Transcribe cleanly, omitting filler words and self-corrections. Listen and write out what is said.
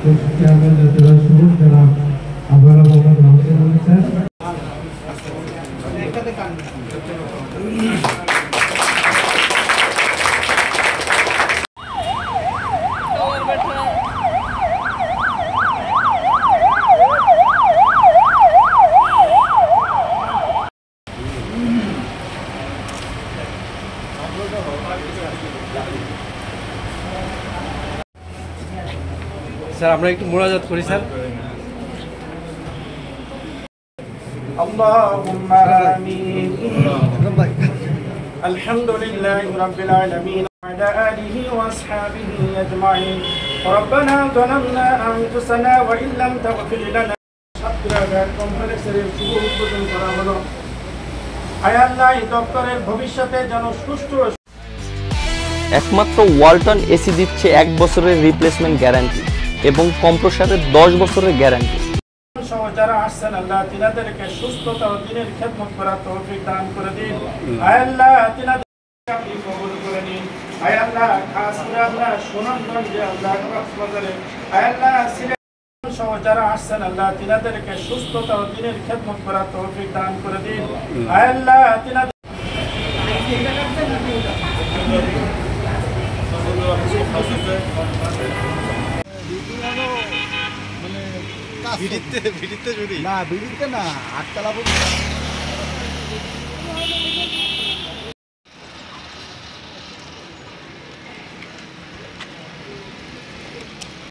Chairman জেলা সবুজ জনাব আবুল মোহাম্মদ রহমান বলেছেন। স্যার আমরা একটু মোনাজাত করি স্যার। আল্লাহুম্মা আমিন। আলহামদুলিল্লাহি রাব্বিল আলামিন ওয়া আলা আলিহি ওয়া আসহাবিহি আজমাইন। রব্বানা যালামনা আনফুসানা ওয়া ইন লাম তাগফির লানা ছাত্রাগার কমপ্লেক্সের শুভ উদ্বোধন করা হলো। আয় আল্লাহ, এই দপ্তরের ভবিষ্যতে যেন সুষ্ঠু একমাত্র ওয়ালটন এসি দিচ্ছে 1 বছরের রিপ্লেসমেন্ট গ্যারান্টি এবং কম্প্রেসরের 10 বছরের গ্যারান্টি। যারা আসছেন আল্লাহ তিনাদেরকে সুস্থতা ও দ্বীনের খেদমত করার তৌফিক দান করে দিন। আয় আল্লাহ, তিনাদেরকে আপনি কবুল করে নিন। আয় আল্লাহ, খাস করে আমরা সুনামগঞ্জে আল্লাহ কক্সবাজারে আয় আল্লাহ সিলেট সহ যারা আসছেন আল্লাহ তিনাদেরকে সুস্থতা ও দ্বীনের খেদমত করার তৌফিক দান করে দিন। আয় আল্লাহ, তিনাদের ভিডিতে না 8 তলা